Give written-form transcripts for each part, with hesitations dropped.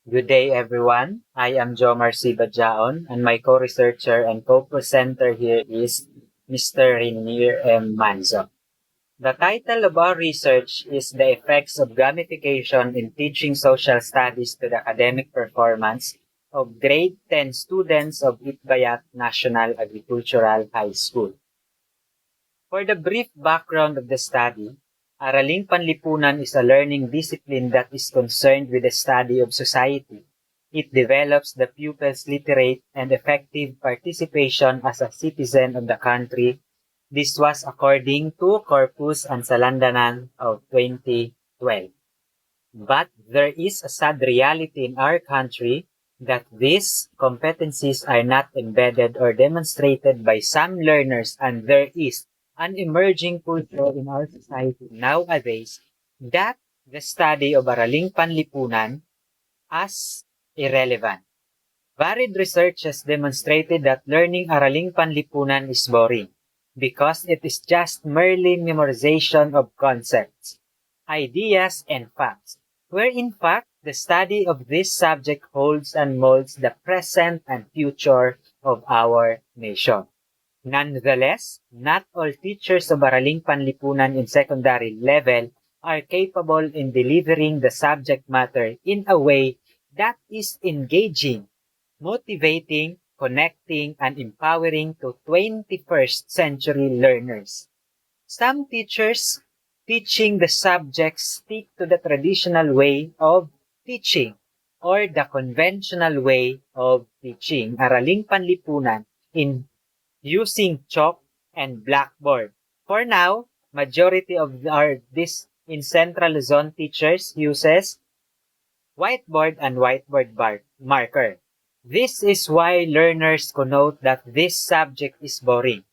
Good day, everyone. I am Jomar Badia-On, and my co-researcher and co-presenter here is Mr. Rainere Manzo. The title of our research is The Effects of Gamification in Teaching Social Studies to the Academic Performance of Grade 10 Students of Itbayat National Agricultural High School. For the brief background of the study, Araling Panlipunan is a learning discipline that is concerned with the study of society. It develops the pupil's literate and effective participation as a citizen of the country. This was according to Corpus and Salandanan of 2012. But there is a sad reality in our country that these competencies are not embedded or demonstrated by some learners, and there is an emerging culture in our society nowadays that the study of Araling Panlipunan as irrelevant. Varied research has demonstrated that learning Araling Panlipunan is boring because it is just merely memorization of concepts, ideas, and facts, where in fact the study of this subject holds and molds the present and future of our nation. Nonetheless, not all teachers of Araling Panlipunan in secondary level are capable in delivering the subject matter in a way that is engaging, motivating, connecting, and empowering to 21st century learners. Some teachers teaching the subjects stick to the traditional way of teaching or the conventional way of teaching Araling Panlipunan in using chalk and blackboard. For now, majority of this in Central Luzon teachers uses whiteboard and whiteboard marker. This is why learners connote that this subject is boring.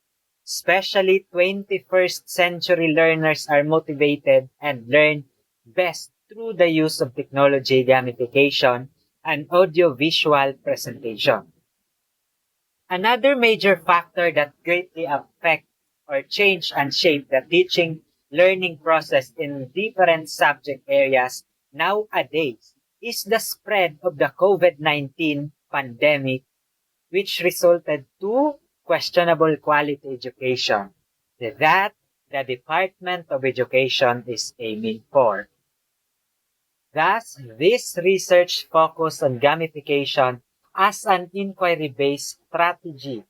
Especially 21st century learners are motivated and learn best through the use of technology, gamification, and audiovisual presentation. Another major factor that greatly affect or change and shape the teaching learning process in different subject areas nowadays is the spread of the COVID-19 pandemic, which resulted to questionable quality education that the Department of Education is aiming for. Thus, this research focused on gamification as an inquiry-based strategy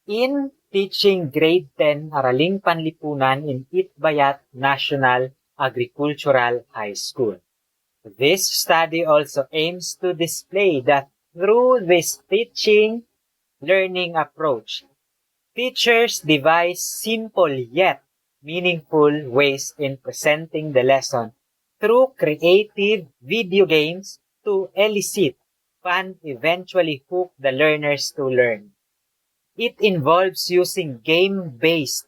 in teaching grade 10 Araling Panlipunan in Itbayat National Agricultural High School. This study also aims to display that through this teaching learning approach, teachers devise simple yet meaningful ways in presenting the lesson through creative video games to elicit fun, eventually hook the learners to learn. It involves using game-based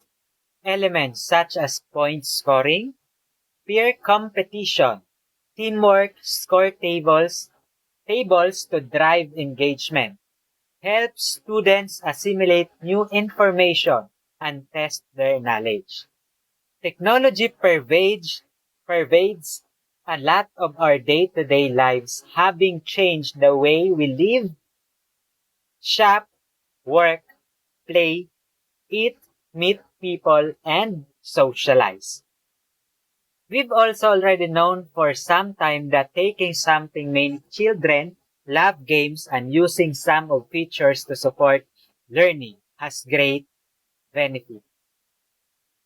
elements such as point scoring, peer competition, teamwork, score tables to drive engagement, help students assimilate new information, and test their knowledge. Technology pervades a lot of our day-to-day lives, having changed the way we live, shop, work, play, eat, meet people, and socialize. We've also already known for some time that taking something many children love games and using some of features to support learning has great benefit.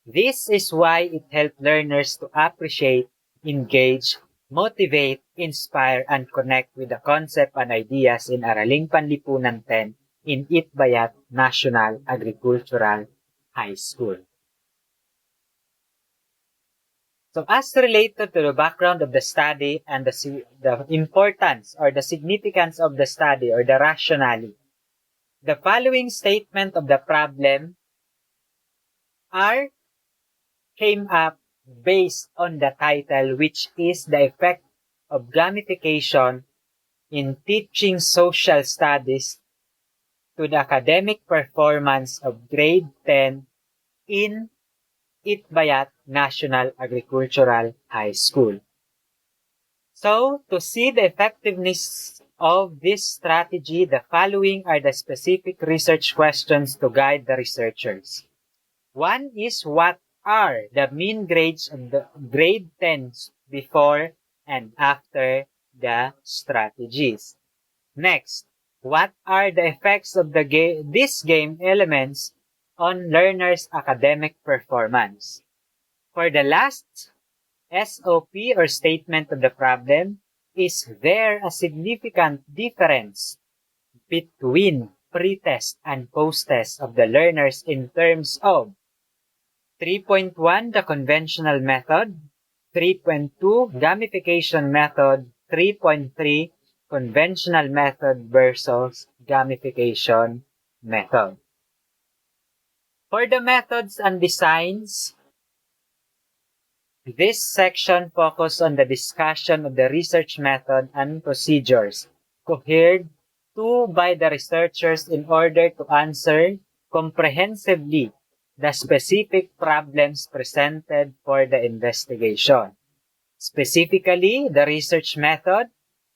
This is why it helps learners to appreciate, engage, motivate, inspire, and connect with the concept and ideas in Araling Panlipunan 10 in Itbayat National Agricultural High School. So as related to the background of the study and the importance or the significance of the study or the rationale, the following statement of the problem came up based on the title, which is the effect of gamification in teaching social studies to the academic performance of grade 10 in Itbayat National Agricultural High School. So, to see the effectiveness of this strategy, the following are the specific research questions to guide the researchers. One is, what are the mean grades of the grade 10s before and after the strategies? Next, what are the effects of these game elements on learners' academic performance? For the last SOP or statement of the problem, is there a significant difference between pre-test and post-test of the learners in terms of 3.1, the conventional method; 3.2, gamification method; 3.3, conventional method versus gamification method. For the methods and designs, this section focuses on the discussion of the research method and procedures cohered to by the researchers in order to answer comprehensively the specific problems presented for the investigation. Specifically, the research method,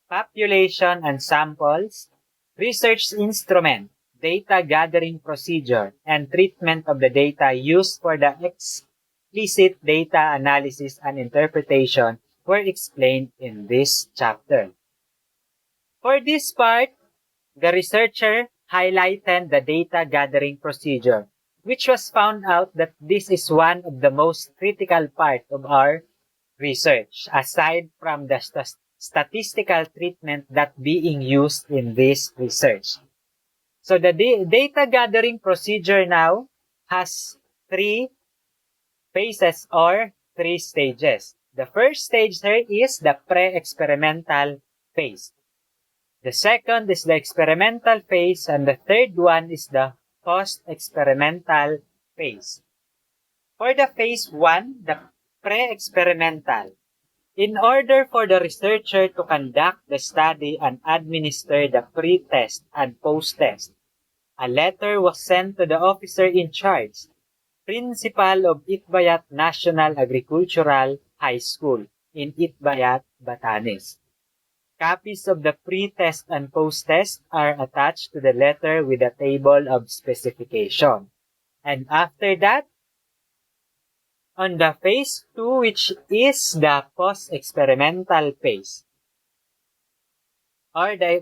population and samples, research instrument, data gathering procedure, and treatment of the data used for the explicit data analysis and interpretation were explained in this chapter. For this part, the researcher highlighted the data gathering procedure, which was found out that this is one of the most critical part of our research, aside from the statistical treatment that being used in this research. So the data gathering procedure now has 3 phases or 3 stages. The first stage here is the pre-experimental phase. The second is the experimental phase, and the third one is the post-experimental phase. For the phase 1, the pre-experimental, in order for the researcher to conduct the study and administer the pre-test and post-test, a letter was sent to the officer in charge, principal of Itbayat National Agricultural High School in Itbayat, Batanes. Copies of the pre-test and post-test are attached to the letter with a table of specification. And after that, on the phase 2, which is the post-experimental phase, or the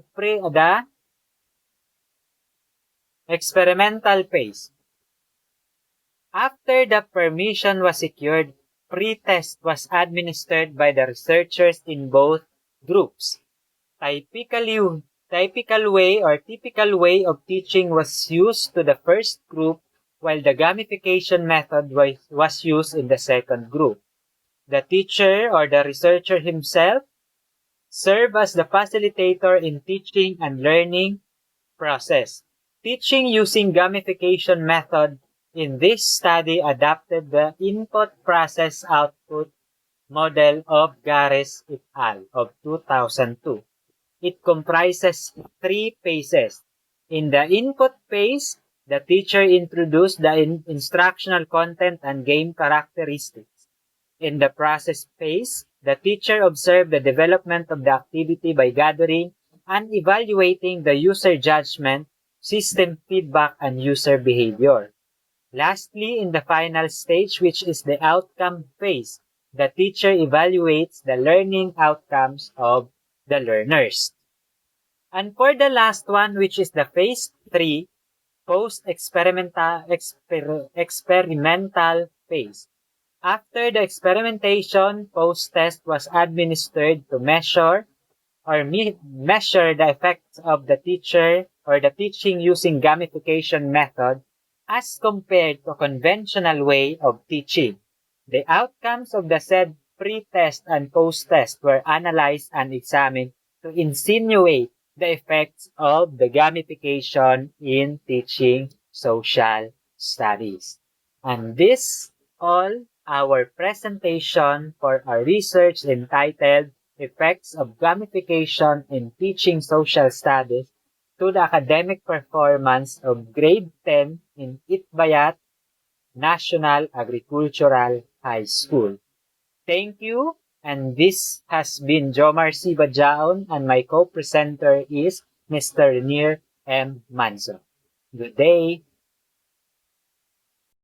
experimental phase. After the permission was secured, pre-test was administered by the researchers in both groups. Typical way of teaching was used to the first group, while the gamification method was used in the second group. The teacher or the researcher himself served as the facilitator in teaching and learning process. Teaching using gamification method in this study adapted the input process output model of Gares et al. Of 2002. It comprises 3 phases. In the input phase, the teacher introduced the instructional content and game characteristics. In the process phase, the teacher observed the development of the activity by gathering and evaluating the user judgment, system feedback, and user behavior. Lastly, in the final stage, which is the outcome phase, the teacher evaluates the learning outcomes of the learners. And for the last one, which is the phase 3, post-experimental phase. After the experimentation, post-test was administered to measure the effects of the teacher or the teaching using gamification method as compared to conventional way of teaching. The outcomes of the said pre-test and post-test were analyzed and examined to insinuate the effects of the gamification in teaching social studies. And this all our presentation for our research entitled Effects of Gamification in Teaching Social Studies to the Academic Performance of Grade 10 in Itbayat National Agricultural High School. Thank you, And this has been Jomar C. Badia-On, and my co-presenter is Mr. Rainere M. Manzo. Good day!